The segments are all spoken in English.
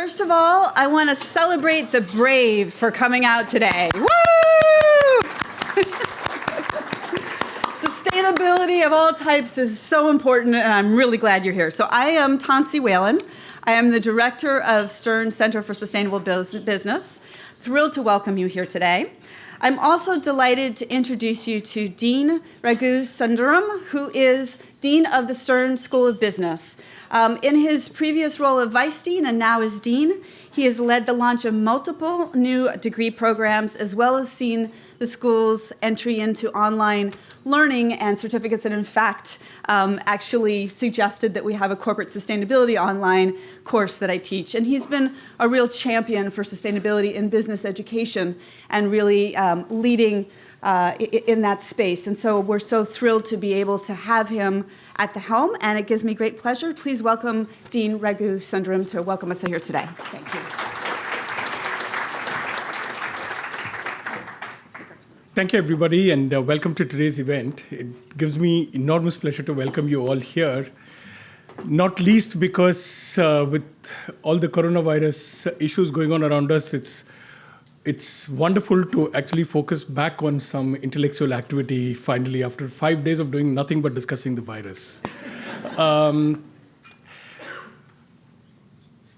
First of all, I want to celebrate the brave for coming out today. Woo! Sustainability of all types is so important, and I'm really glad you're here. So I am Tensie Whelan. I am the director of Stern Center for Sustainable Business. Thrilled to welcome you here today. I'm also delighted to introduce you to Dean Raghu Sundaram, who is Dean of the Stern School of Business. In his previous role of Vice Dean and now as Dean, he has led the launch of multiple new degree programs, as well as seen the school's entry into online learning and certificates, and in fact, actually suggested that we have a corporate sustainability online course that I teach. And he's been a real champion for sustainability in business education and really leading in that space. And so we're so thrilled to be able to have him at the helm, and it gives me great pleasure. Please welcome Dean Raghu Sundaram to welcome us here today. Thank you. Thank you, everybody, and welcome to today's event. It gives me enormous pleasure to welcome you all here, not least because with all the coronavirus issues going on around us, it's wonderful to actually focus back on some intellectual activity finally after 5 days of doing nothing but discussing the virus.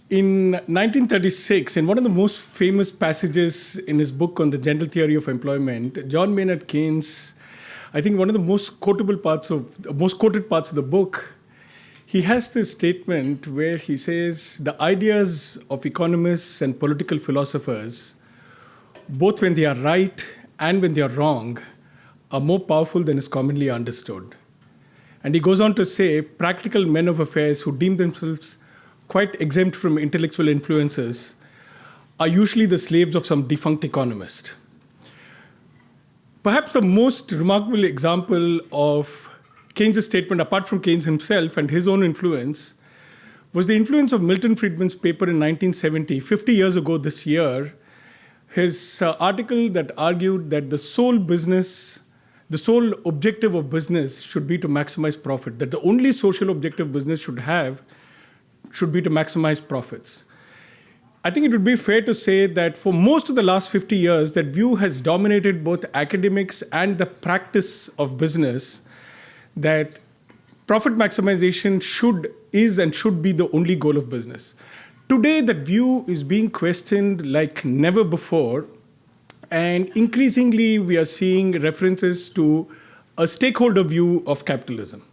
In 1936, in one of the most famous passages in his book on the general theory of employment, John Maynard Keynes, I think one of the most quoted parts of the book, he has this statement where he says, the ideas of economists and political philosophers, both when they are right and when they are wrong, are more powerful than is commonly understood. And he goes on to say, practical men of affairs who deem themselves quite exempt from intellectual influences are usually the slaves of some defunct economist. Perhaps the most remarkable example of Keynes' statement, apart from Keynes himself and his own influence, was the influence of Milton Friedman's paper in 1970, 50 years ago this year, his article that argued that the sole objective of business should be to maximize profit, that the only social objective business should be to maximize profits. I think it would be fair to say that for most of the last 50 years, that view has dominated both academics and the practice of business, that profit maximization is and should be the only goal of business. Today, that view is being questioned like never before, and increasingly we are seeing references to a stakeholder view of capitalism.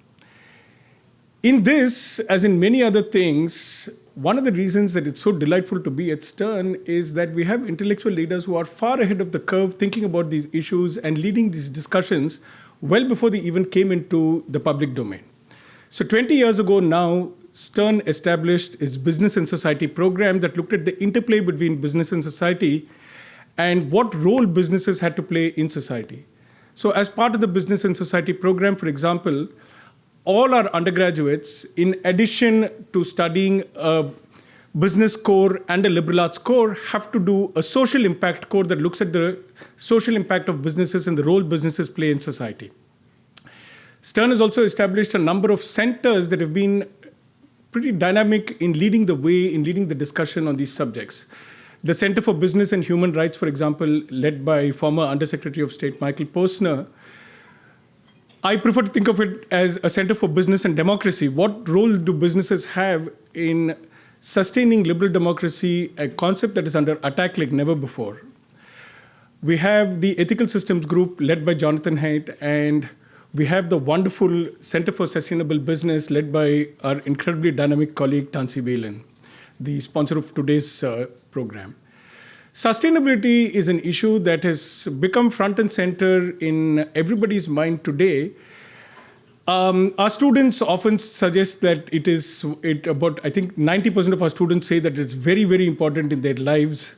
In this, as in many other things, one of the reasons that it's so delightful to be at Stern is that we have intellectual leaders who are far ahead of the curve thinking about these issues and leading these discussions well before they even came into the public domain. So 20 years ago now, Stern established its Business and Society program that looked at the interplay between business and society and what role businesses had to play in society. So as part of the Business and Society program, for example, all our undergraduates, in addition to studying a business core and a liberal arts core, have to do a social impact core that looks at the social impact of businesses and the role businesses play in society. Stern has also established a number of centers that have been pretty dynamic in leading the way, in leading the discussion on these subjects. The Center for Business and Human Rights, for example, led by former Undersecretary of State Michael Posner. I prefer to think of it as a center for business and democracy. What role do businesses have in sustaining liberal democracy, a concept that is under attack like never before? We have the Ethical Systems Group led by Jonathan Haidt, and we have the wonderful Center for Sustainable Business led by our incredibly dynamic colleague, Tensie, the sponsor of today's program. Sustainability is an issue that has become front and center in everybody's mind today. Our students often suggest that I think 90% of our students say that it's very, very important in their lives.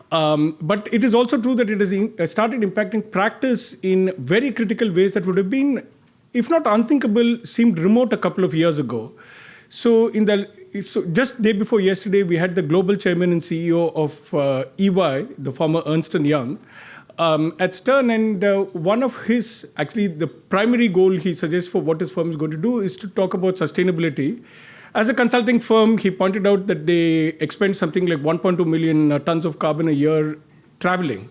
But it is also true that it has started impacting practice in very critical ways that would have been, if not unthinkable, seemed remote a couple of years ago. So just day before yesterday, we had the global chairman and CEO of EY, the former Ernst & Young, at Stern, and one of the primary goal he suggests for what his firm is going to do is to talk about sustainability As a consulting firm, he pointed out that they expend something like 1.2 million tons of carbon a year traveling.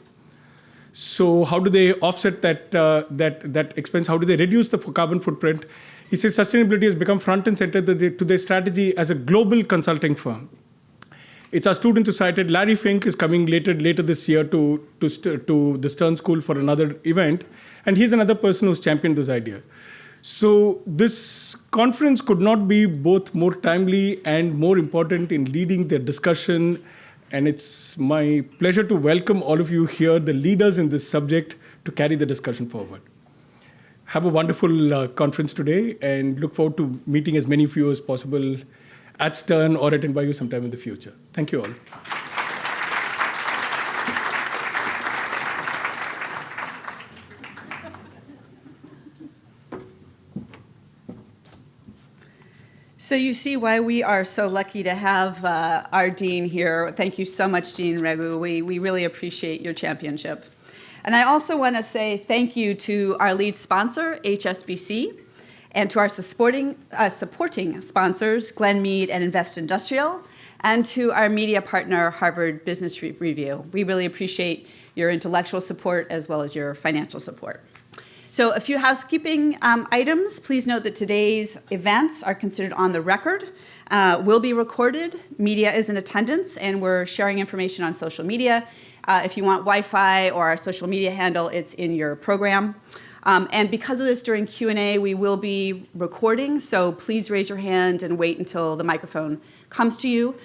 So how do they offset that expense? How do they reduce the carbon footprint? He says sustainability has become front and center to their strategy as a global consulting firm. It's our students who cited. Larry Fink is coming later this year to the Stern School for another event, and he's another person who's championed this idea. So this conference could not be both more timely and more important in leading the discussion. And it's my pleasure to welcome all of you here, the leaders in this subject, to carry the discussion forward. Have a wonderful conference today, and look forward to meeting as many of you as possible at Stern or at NYU sometime in the future. Thank you all. So you see why we are so lucky to have our dean here. Thank you so much, Dean Raghu. We really appreciate your championship. And I also want to say thank you to our lead sponsor, HSBC, and to our supporting sponsors, Glenn Mead and Invest Industrial, and to our media partner, Harvard Business Review. We really appreciate your intellectual support as well as your financial support. So a few housekeeping items. Please note that today's events are considered on the record, will be recorded. Media is in attendance, and we're sharing information on social media. If you want Wi-Fi or our social media handle, it's in your program. And because of this, during Q&A, we will be recording, so please raise your hand and wait until the microphone comes to you.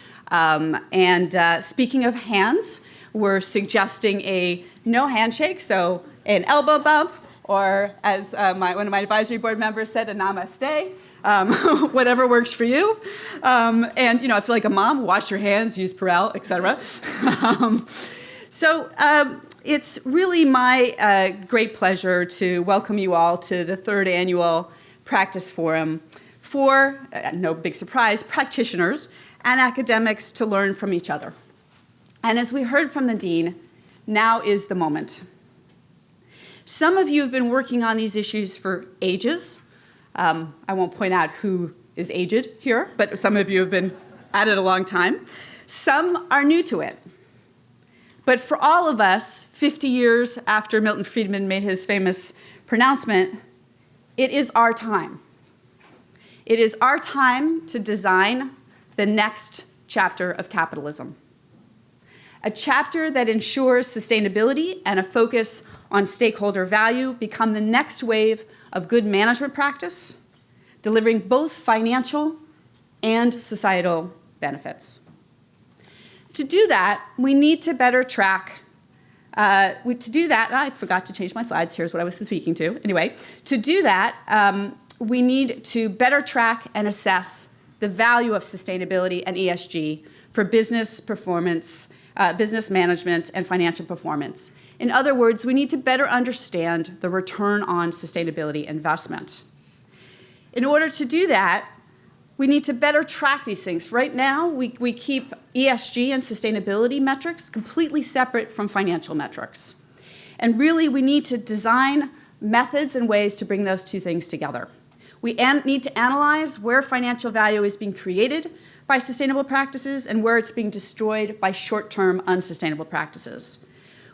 Speaking of hands, we're suggesting a no handshake, so an elbow bump, or as one of my advisory board members said, a namaste, whatever works for you. And if you're like a mom, wash your hands, use Perel, et cetera. It's really my great pleasure to welcome you all to the third annual Practice Forum for, no big surprise, practitioners and academics to learn from each other. And as we heard from the dean, now is the moment. Some of you have been working on these issues for ages. I won't point out who is aged here, but some of you have been at it a long time. Some are new to it. But for all of us, 50 years after Milton Friedman made his famous pronouncement, it is our time. It is our time to design the next chapter of capitalism. A chapter that ensures sustainability and a focus on stakeholder value become the next wave of good management practice, delivering both financial and societal benefits. To do that, we need to better track. I forgot to change my slides. Here's what I was speaking to. Anyway, to do that, we need to better track and assess the value of sustainability and ESG for business performance, business management, and financial performance. In other words, we need to better understand the return on sustainability investment. In order to do that, we need to better track these things. Right now, we keep ESG and sustainability metrics completely separate from financial metrics. And really, we need to design methods and ways to bring those two things together. We need to analyze where financial value is being created by sustainable practices and where it's being destroyed by short-term unsustainable practices.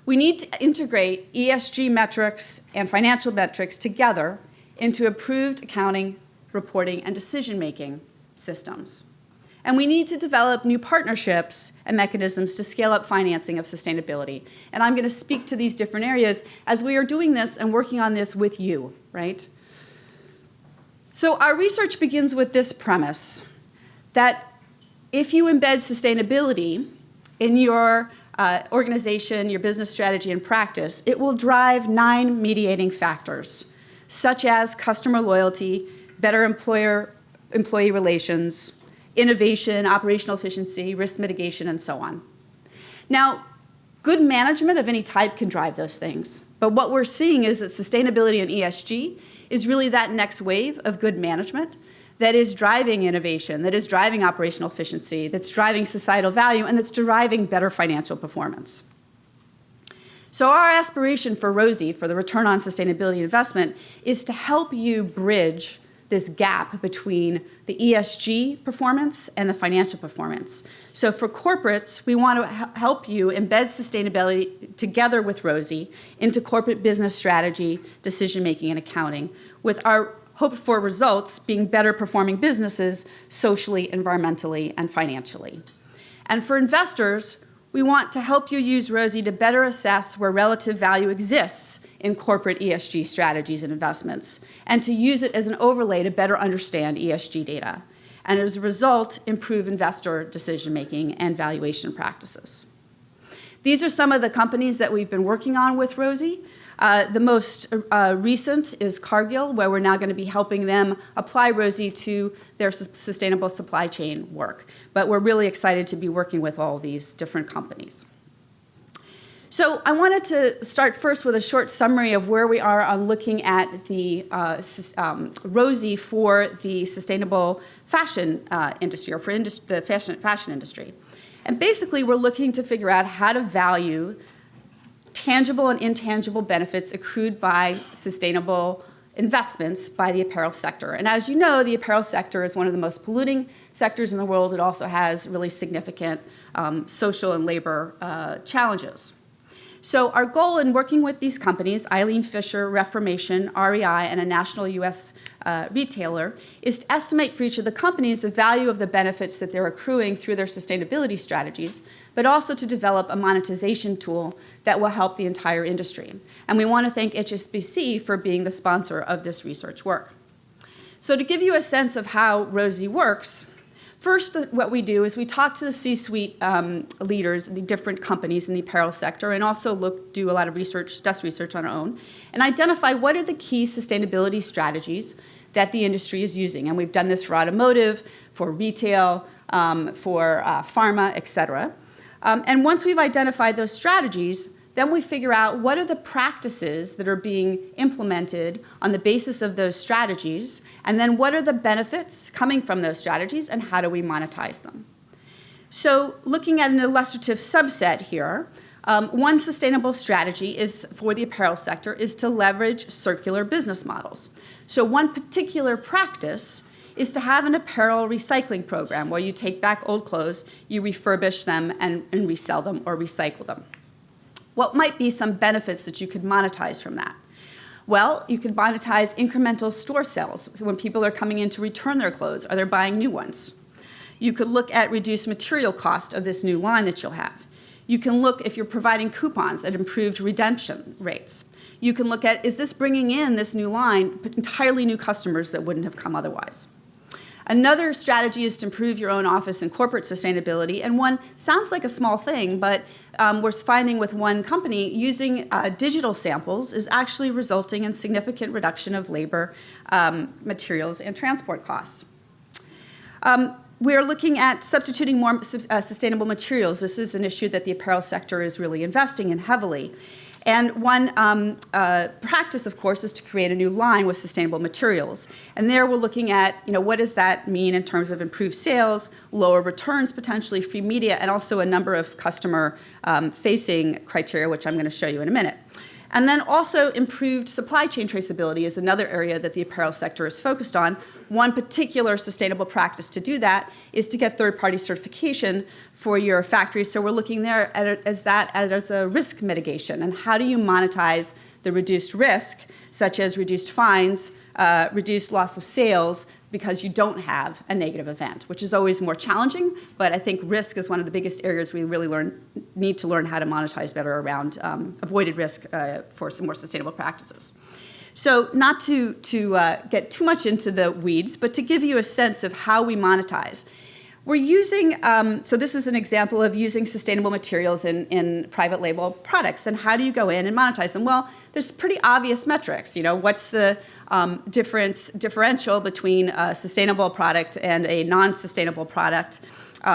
We need to integrate ESG metrics and financial metrics together into approved accounting, reporting, and decision-making systems. And we need to develop new partnerships and mechanisms to scale up financing of sustainability. And I'm going to speak to these different areas as we are doing this and working on this with you, right? So our research begins with this premise, that if you embed sustainability in your organization, your business strategy, and practice, it will drive 9 mediating factors, such as customer loyalty, better employee relations, innovation, operational efficiency, risk mitigation, and so on. Now, good management of any type can drive those things. But what we're seeing is that sustainability and ESG is really that next wave of good management that is driving innovation, that is driving operational efficiency, that's driving societal value, and that's driving better financial performance. So our aspiration for ROSI, for the return on sustainability investment, is to help you bridge this gap between the ESG performance and the financial performance. So for corporates, we want to help you embed sustainability together with Rosie into corporate business strategy, decision-making, and accounting, with our hoped for results being better performing businesses socially, environmentally, and financially. And for investors, we want to help you use Rosie to better assess where relative value exists in corporate ESG strategies and investments, and to use it as an overlay to better understand ESG data, and as a result, improve investor decision-making and valuation practices. These are some of the companies that we've been working on with Rosie. The most recent is Cargill, where we're now going to be helping them apply Rosie to their sustainable supply chain work. But we're really excited to be working with all these different companies. So I wanted to start first with a short summary of where we are on looking at the Rosie for the sustainable fashion industry, or for the fashion industry. And basically, we're looking to figure out how to value tangible and intangible benefits accrued by sustainable investments by the apparel sector. And as you know, the apparel sector is one of the most polluting sectors in the world. It also has really significant social and labor challenges. So our goal in working with these companies, Eileen Fisher, Reformation, REI, and a national U.S. Retailer, is to estimate for each of the companies the value of the benefits that they're accruing through their sustainability strategies, but also to develop a monetization tool that will help the entire industry. And we want to thank HSBC for being the sponsor of this research work. So to give you a sense of how Rosie works, first, what we do is we talk to the C-suite leaders in the different companies in the apparel sector, and also do a lot of research, desk research on our own, and identify what are the key sustainability strategies that the industry is using. And we've done this for automotive, for retail, for pharma, et cetera. And once we've identified those strategies, then we figure out what are the practices that are being implemented on the basis of those strategies, and then what are the benefits coming from those strategies, and how do we monetize them. So looking at an illustrative subset here, one sustainable strategy is for the apparel sector is to leverage circular business models. So one particular practice is to have an apparel recycling program where you take back old clothes, you refurbish them, and resell them or recycle them. What might be some benefits that you could monetize from that? Well, you could monetize incremental store sales. So when people are coming in to return their clothes, are they buying new ones? You could look at reduced material cost of this new line that you'll have. You can look, if you're providing coupons, at improved redemption rates. You can look at, is this bringing in this new line entirely new customers that wouldn't have come otherwise? Another strategy is to improve your own office and corporate sustainability, and one sounds like a small thing, but we're finding with one company using digital samples is actually resulting in significant reduction of labor, materials, and transport costs. We're looking at substituting more sustainable materials. This is an issue that the apparel sector is really investing in heavily. And one practice, of course, is to create a new line with sustainable materials. And there we're looking at, what does that mean in terms of improved sales, lower returns, potentially free media, and also a number of customer-facing criteria, which I'm going to show you in a minute. And then also improved supply chain traceability is another area that the apparel sector is focused on. One particular sustainable practice to do that is to get third-party certification for your factory. So we're looking there at it as a risk mitigation. And how do you monetize the reduced risk, such as reduced fines, reduced loss of sales, because you don't have a negative event, which is always more challenging. But I think risk is one of the biggest areas we really need to learn how to monetize better around avoided risk for some more sustainable practices. So not to get too much into the weeds, but to give you a sense of how we monetize. We're using, so this is an example of using sustainable materials in private label products. And how do you go in and monetize them? Well, there's pretty obvious metrics. What's the differential between a sustainable product and a non-sustainable product?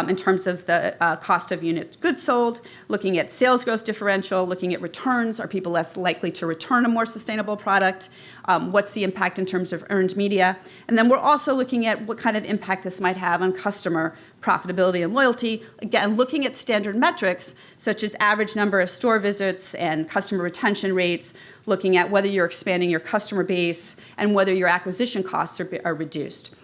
in terms of the cost of unit goods sold, looking at sales growth differential, looking at returns. Are people less likely to return a more sustainable product? What's the impact in terms of earned media? And then we're also looking at what kind of impact this might have on customer profitability and loyalty. Again, looking at standard metrics such as average number of store visits and customer retention rates, looking at whether you're expanding your customer base and whether your acquisition costs are reduced.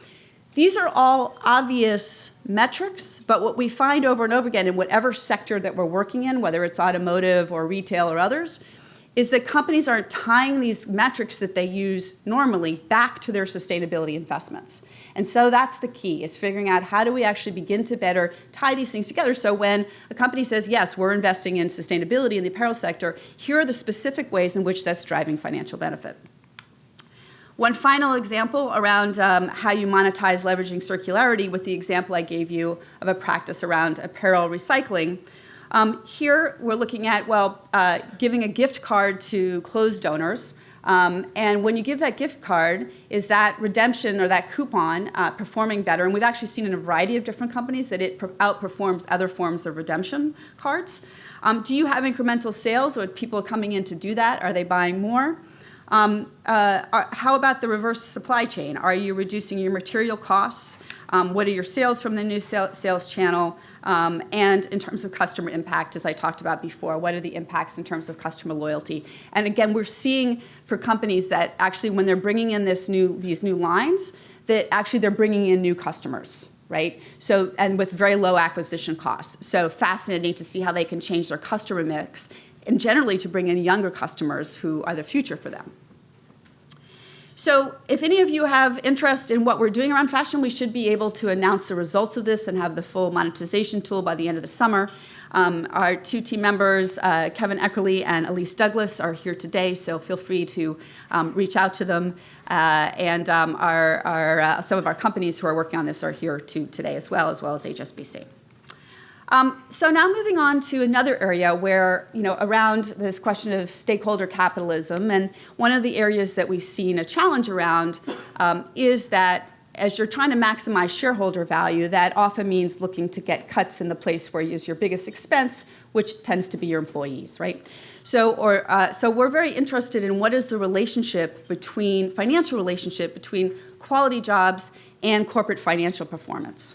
These are all obvious metrics, but what we find over and over again in whatever sector that we're working in, whether it's automotive or retail or others, is that companies aren't tying these metrics that they use normally back to their sustainability investments. And so that's the key, is figuring out how do we actually begin to better tie these things together. So when a company says, yes, we're investing in sustainability in the apparel sector, here are the specific ways in which that's driving financial benefit. One final example around how you monetize leveraging circularity with the example I gave you of a practice around apparel recycling. Here we're looking at, giving a gift card to clothes donors. And when you give that gift card, is that redemption or that coupon performing better? And we've actually seen in a variety of different companies that it outperforms other forms of redemption cards. Do you have incremental sales? Or are people coming in to do that? Are they buying more? How about the reverse supply chain? Are you reducing your material costs? What are your sales from the new sales channel? And in terms of customer impact, as I talked about before, what are the impacts in terms of customer loyalty? And again, we're seeing for companies that actually when they're bringing in these new lines, that actually they're bringing in new customers, right? So, and with very low acquisition costs. So fascinating to see how they can change their customer mix and generally to bring in younger customers who are the future for them. So if any of you have interest in what we're doing around fashion, we should be able to announce the results of this and have the full monetization tool by the end of the summer. Our two team members, Kevin Eckerly and Elise Douglas, are here today, so feel free to reach out to them. And some of our companies who are working on this are here today as well as HSBC. So now moving on to another area where, around this question of stakeholder capitalism, and one of the areas that we've seen a challenge around is that as you're trying to maximize shareholder value, that often means looking to get cuts in the place where you use your biggest expense, which tends to be your employees, right? So we're very interested in what is the financial relationship between quality jobs and corporate financial performance.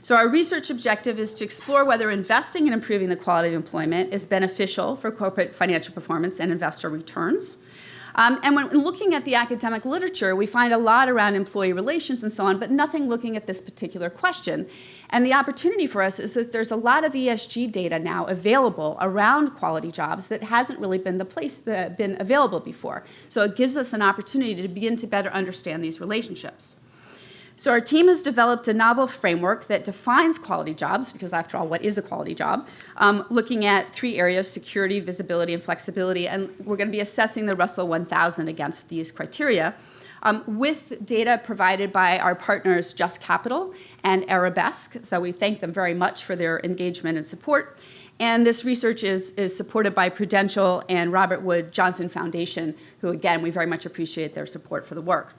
So our research objective is to explore whether investing in improving the quality of employment is beneficial for corporate financial performance and investor returns. And when looking at the academic literature, we find a lot around employee relations and so on, but nothing looking at this particular question. And the opportunity for us is that there's a lot of ESG data now available around quality jobs that hasn't really been been available before. So it gives us an opportunity to begin to better understand these relationships. So our team has developed a novel framework that defines quality jobs, because after all, what is a quality job? Looking at three areas: security, visibility, and flexibility. And we're going to be assessing the Russell 1000 against these criteria with data provided by our partners Just Capital and Arabesque. So we thank them very much for their engagement and support. And this research is supported by Prudential and Robert Wood Johnson Foundation, who, again, we very much appreciate their support for the work.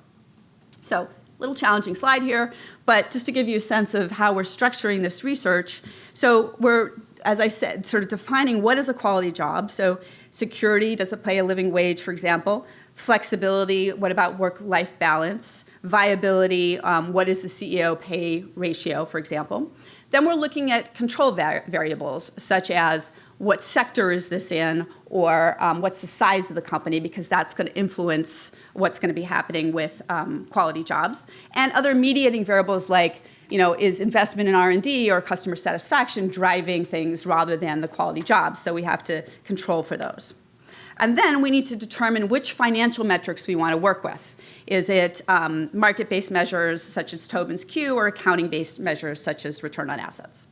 So, little challenging slide here, but just to give you a sense of how we're structuring this research. So we're, as I said, sort of defining what is a quality job. So security, does it pay a living wage, for example? Flexibility, what about work-life balance? Viability, what is the CEO pay ratio, for example? Then we're looking at control variables, such as what sector is this in, or what's the size of the company, because that's going to influence what's going to be happening with quality jobs. And other mediating variables like, is investment in R&D or customer satisfaction driving things rather than the quality jobs? So we have to control for those. And then we need to determine which financial metrics we want to work with. Is it market-based measures such as Tobin's Q, or accounting-based measures such as return on assets?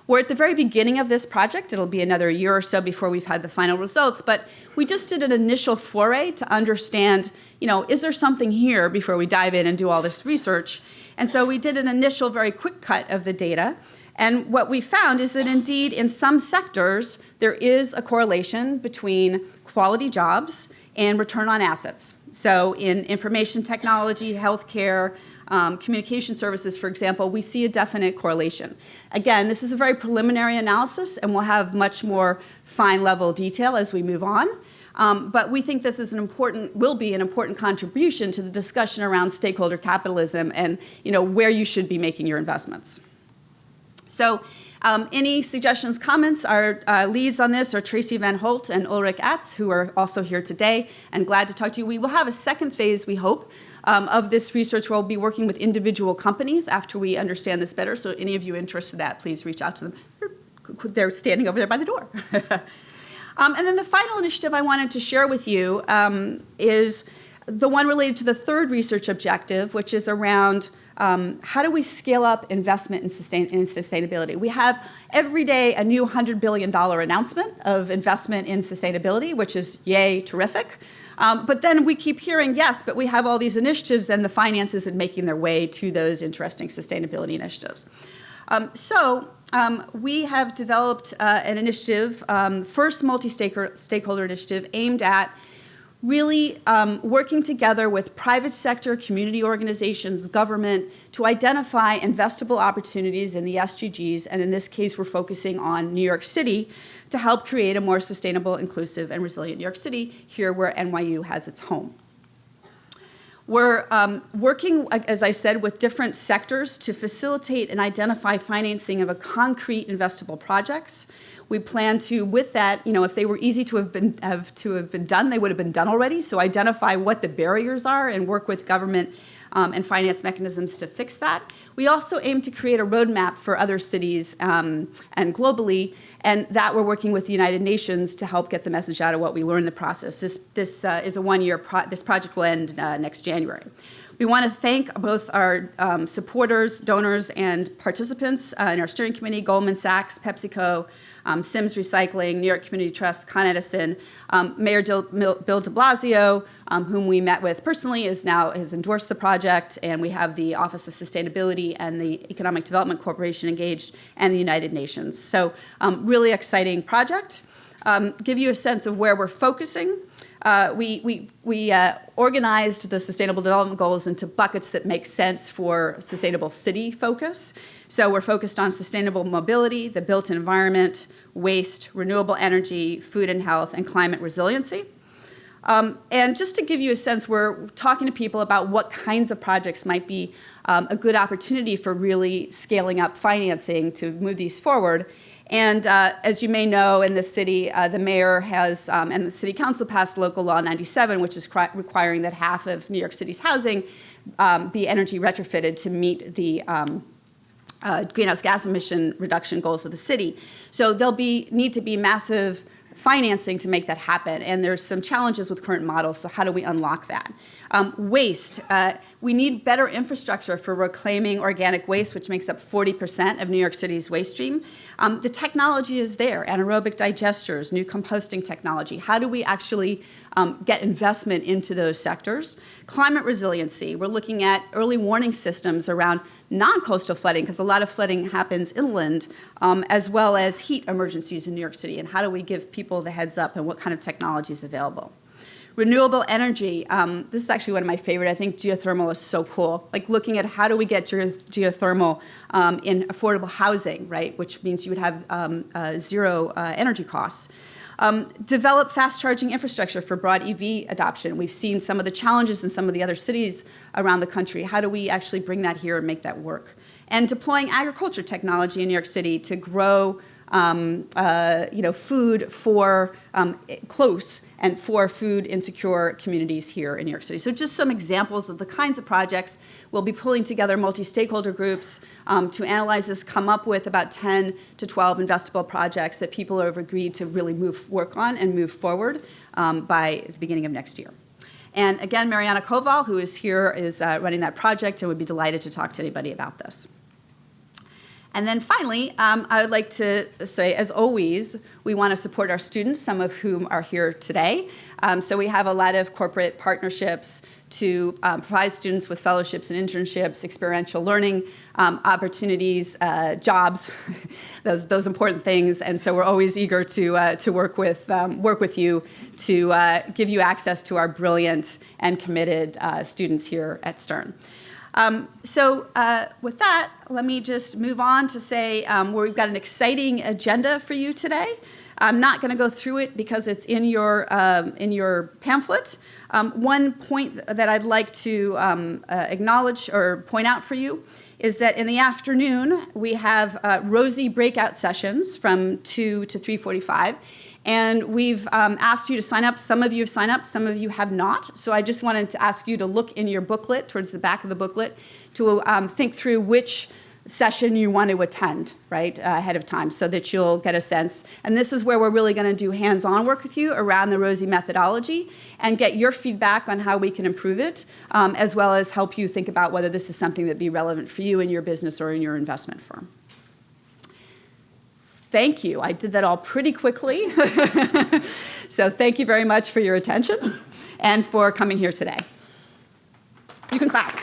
We're at the very beginning of this project. It'll be another year or so before we've had the final results, but we just did an initial foray to understand, is there something here before we dive in and do all this research? And so we did an initial very quick cut of the data. And what we found is that indeed in some sectors, there is a correlation between quality jobs and return on assets. So in information technology, healthcare, communication services, for example, we see a definite correlation. Again, this is a very preliminary analysis, and we'll have much more fine-level detail as we move on. But we think this is will be an important contribution to the discussion around stakeholder capitalism and where you should be making your investments. So any suggestions, comments? Our leads on this are Tracy Van Holt and Ulrich Atz, who are also here today, and glad to talk to you. We will have a second phase, we hope, of this research where we'll be working with individual companies after we understand this better. So any of you interested in that, please reach out to them. They're standing over there by the door. And then the final initiative I wanted to share with you is the one related to the third research objective, which is around how do we scale up investment in sustainability. We have every day a new $100 billion announcement of investment in sustainability, which is yay, terrific. But then we keep hearing, yes, but we have all these initiatives and the finances and making their way to those interesting sustainability initiatives. We have developed an initiative, first multi-stakeholder initiative aimed at really working together with private sector, community organizations, government, to identify investable opportunities in the SDGs, and in this case, we're focusing on New York City, to help create a more sustainable, inclusive, and resilient New York City, here where NYU has its home. We're working, as I said, with different sectors to facilitate and identify financing of a concrete investable projects. We plan to, with that, if they were easy to have been done, they would have been done already. So identify what the barriers are and work with government and finance mechanisms to fix that. We also aim to create a roadmap for other cities and globally, and that we're working with the United Nations to help get the message out of what we learned in the process. This is a one-year, this project will end next January. We want to thank both our supporters, donors, and participants in our steering committee, Goldman Sachs, PepsiCo, Sims Recycling, New York Community Trust, Con Edison, Mayor Bill de Blasio, whom we met with personally, has endorsed the project, and we have the Office of Sustainability and the Economic Development Corporation engaged, and the United Nations. So really exciting project. Give you a sense of where we're focusing. We organized the Sustainable Development Goals into buckets that make sense for sustainable city focus. So we're focused on sustainable mobility, the built environment, waste, renewable energy, food and health, and climate resiliency. And just to give you a sense, we're talking to people about what kinds of projects might be a good opportunity for really scaling up financing to move these forward. And as you may know, in the city, the mayor has, and the city council passed Local Law 97, which is requiring that half of New York City's housing be energy retrofitted to meet the greenhouse gas emission reduction goals of the city. So there'll need to be massive financing to make that happen, and there's some challenges with current models, so how do we unlock that? Waste, we need better infrastructure for reclaiming organic waste, which makes up 40% of New York City's waste stream. The technology is there, anaerobic digesters, new composting technology. How do we actually get investment into those sectors? Climate resiliency, we're looking at early warning systems around non-coastal flooding, because a lot of flooding happens inland, as well as heat emergencies in New York City, and how do we give people the heads up and what kind of technology is available? Renewable energy, this is actually one of my favorite. I think geothermal is so cool. Like looking at how do we get geothermal in affordable housing, right? Which means you would have zero energy costs. Develop fast charging infrastructure for broad EV adoption. We've seen some of the challenges in some of the other cities around the country. How do we actually bring that here and make that work? And deploying agriculture technology in New York City to grow food for close and for food insecure communities here in New York City. So just some examples of the kinds of projects. We'll be pulling together multi-stakeholder groups to analyze this, come up with about 10 to 12 investable projects that people have agreed to really work on and move forward by the beginning of next year. And again, Mariana Koval, who is here, is running that project and would be delighted to talk to anybody about this. And then finally, I would like to say, as always, we want to support our students, some of whom are here today. So we have a lot of corporate partnerships to provide students with fellowships and internships, experiential learning opportunities, jobs, those important things. And so we're always eager to work with you to give you access to our brilliant and committed students here at Stern. With that, let me just move on to say we've got an exciting agenda for you today. I'm not going to go through it because it's in your pamphlet. One point that I'd like to acknowledge or point out for you is that in the afternoon, we have rosy breakout sessions from 2 to 3:45. And we've asked you to sign up. Some of you have signed up, some of you have not. So I just wanted to ask you to look in your booklet, towards the back of the booklet, to think through which session you want to attend, right, ahead of time, so that you'll get a sense. And this is where we're really going to do hands-on work with you around the ROSI methodology and get your feedback on how we can improve it, as well as help you think about whether this is something that'd be relevant for you in your business or in your investment firm. Thank you. I did that all pretty quickly. So thank you very much for your attention and for coming here today. You can clap.